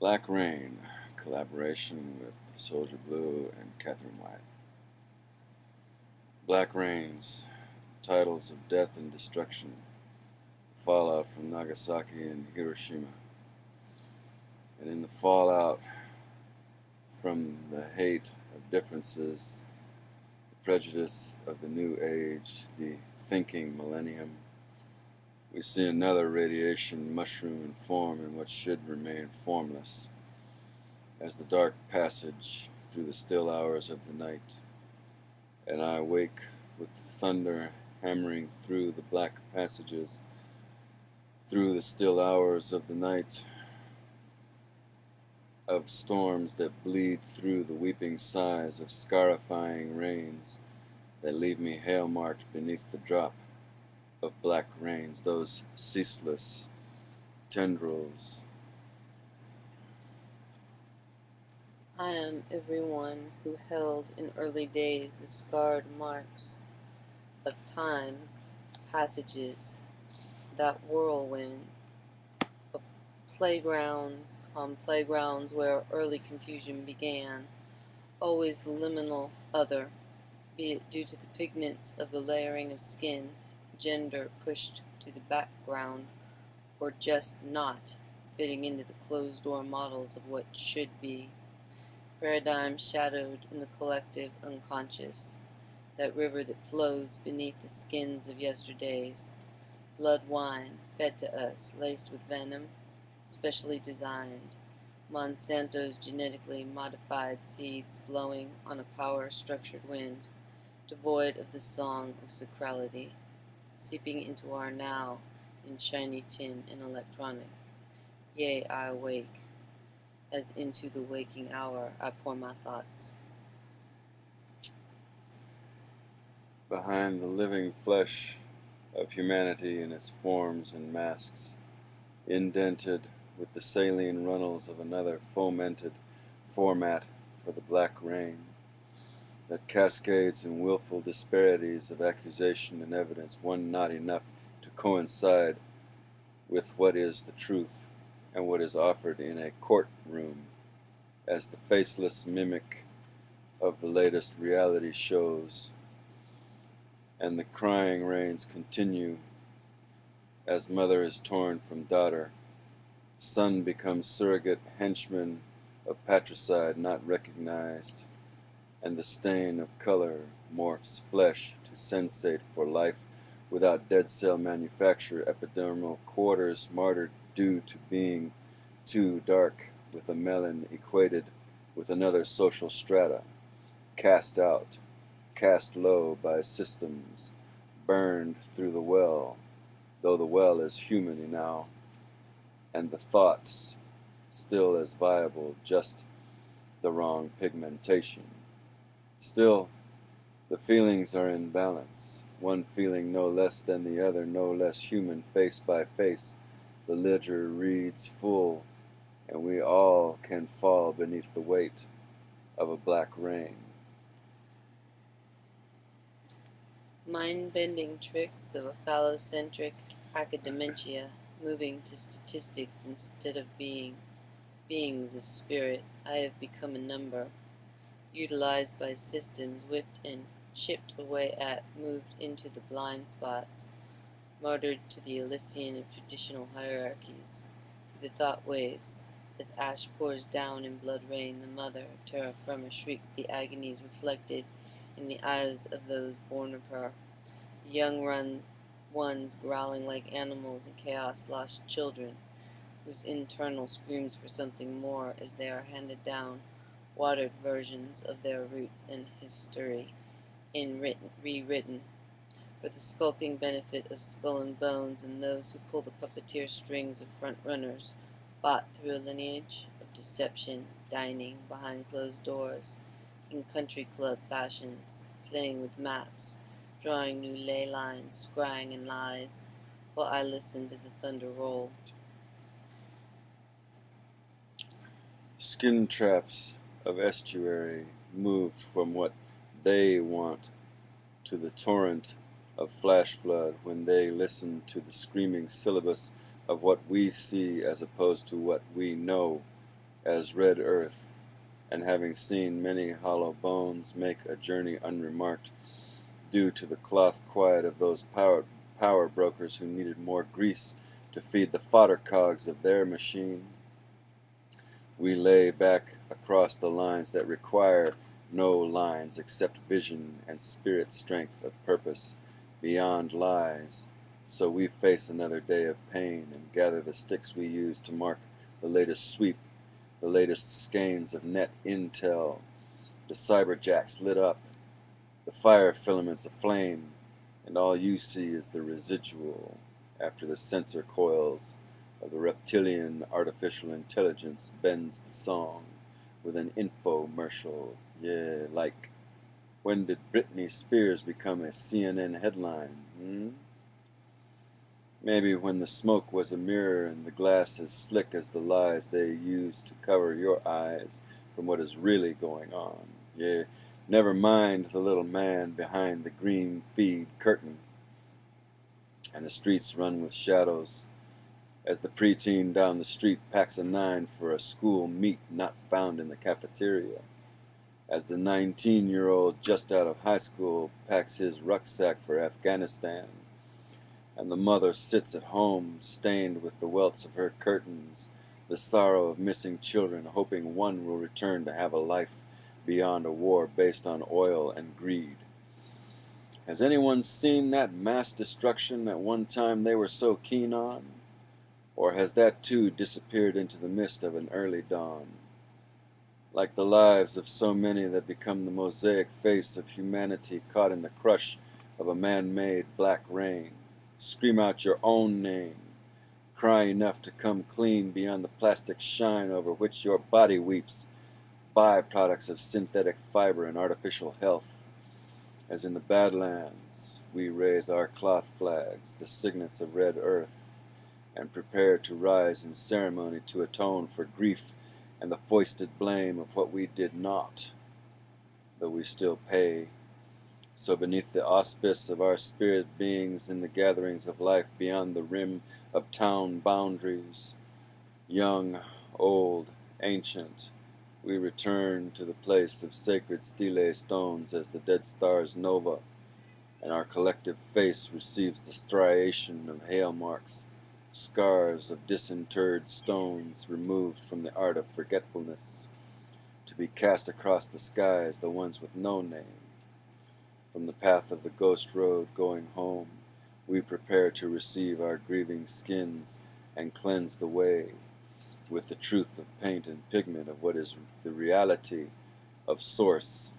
BlaqueRain, collaboration with Soldier Blue and Catherine White. BlaqueRain's titles of death and destruction, fallout from Nagasaki and Hiroshima. And in the fallout from the hate of differences, the prejudice of the new age, the thinking millennium, we see another radiation mushroom and form in what should remain formless, as the dark passage through the still hours of the night, and I wake with thunder hammering through the black passages, through the still hours of the night, of storms that bleed through the weeping sighs of scarifying rains that leave me hail-marked beneath the drop of black rains, those ceaseless tendrils. I am everyone who held in early days the scarred marks of times, passages, that whirlwind of playgrounds on playgrounds where early confusion began, always the liminal other, be it due to the pigments of the layering of skin, gender pushed to the background, or just not fitting into the closed-door models of what should be. Paradigm shadowed in the collective unconscious, that river that flows beneath the skins of yesterdays, blood wine fed to us, laced with venom, specially designed, Monsanto's genetically modified seeds blowing on a power-structured wind, devoid of the song of sacrality, seeping into our now in shiny tin and electronic. Yea, I awake, as into the waking hour I pour my thoughts. Behind the living flesh of humanity in its forms and masks, indented with the saline runnels of another fomented format for the black rain, that cascades in willful disparities of accusation and evidence, one not enough to coincide with what is the truth and what is offered in a courtroom as the faceless mimic of the latest reality shows. And the crying rains continue as mother is torn from daughter. Son becomes surrogate henchman of patricide not recognized, and the stain of color morphs flesh to sensate for life without dead cell manufacture, epidermal quarters martyred due to being too dark, with a melon equated with another social strata, cast out, cast low by systems, burned through the well, though the well is human now, and the thoughts still as viable, just the wrong pigmentation. Still, the feelings are in balance, one feeling no less than the other, no less human, face by face. The ledger reads full, and we all can fall beneath the weight of a black rain. Mind-bending tricks of a phallocentric academia, moving to statistics instead of beings of spirit. I have become a number, utilized by systems, whipped and chipped away at, moved into the blind spots, martyred to the Elysian of traditional hierarchies, through the thought waves. As ash pours down in blood rain, the mother, terra firma, shrieks the agonies reflected in the eyes of those born of her. Young ones growling like animals in chaos, lost children, whose internal screams for something more as they are handed down, watered versions of their roots and history, rewritten, for the skulking benefit of skull and bones and those who pull the puppeteer strings of front-runners, bought through a lineage of deception, dining behind closed doors, in country club fashions, playing with maps, drawing new ley lines, scrying in lies, while I listen to the thunder roll. Skin traps of estuary moved from what they want to the torrent of flash flood when they listen to the screaming syllabus of what we see as opposed to what we know, as red earth, and having seen many hollow bones make a journey unremarked, due to the cloth quiet of those power brokers who needed more grease to feed the fodder cogs of their machine, we lay back across the lines that require no lines except vision and spirit strength of purpose beyond lies. So we face another day of pain and gather the sticks we use to mark the latest sweep, the latest skeins of net intel, the cyberjacks lit up, the fire filaments aflame, and all you see is the residual after the sensor coils of the reptilian artificial intelligence bends the song with an infomercial. Yeah, like, when did Britney Spears become a CNN headline? Maybe when the smoke was a mirror and the glass as slick as the lies they use to cover your eyes from what is really going on. Yeah, never mind the little man behind the green feed curtain, and the streets run with shadows as the preteen down the street packs a 9 for a school meet not found in the cafeteria, as the 19-year-old just out of high school packs his rucksack for Afghanistan, and the mother sits at home stained with the welts of her curtains, the sorrow of missing children, hoping one will return to have a life beyond a war based on oil and greed. Has anyone seen that mass destruction at one time they were so keen on? Or has that too disappeared into the mist of an early dawn? Like the lives of so many that become the mosaic face of humanity caught in the crush of a man-made black rain. Scream out your own name. Cry enough to come clean beyond the plastic shine over which your body weeps, byproducts of synthetic fiber and artificial health. As in the Badlands, we raise our cloth flags, the signets of red earth, and prepare to rise in ceremony to atone for grief and the foisted blame of what we did not, though we still pay. So beneath the auspice of our spirit beings in the gatherings of life beyond the rim of town boundaries, young, old, ancient, we return to the place of sacred stele stones as the dead star's nova, and our collective face receives the striation of hail marks, scars of disinterred stones removed from the art of forgetfulness, to be cast across the skies, the ones with no name. From the path of the ghost road going home, we prepare to receive our grieving skins and cleanse the way with the truth of paint and pigment of what is the reality of source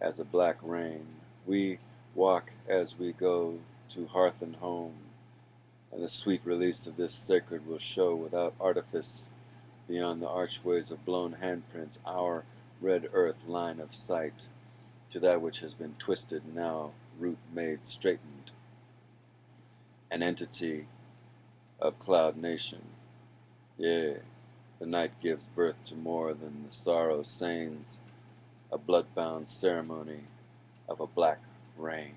as a black rain. We walk as we go to hearth and home, and the sweet release of this sacred will show without artifice beyond the archways of blown handprints our red earth line of sight to that which has been twisted, now root made straightened, an entity of Cloud Nation. Yea, the night gives birth to more than the sorrow sains, a blood-bound ceremony of a black rain.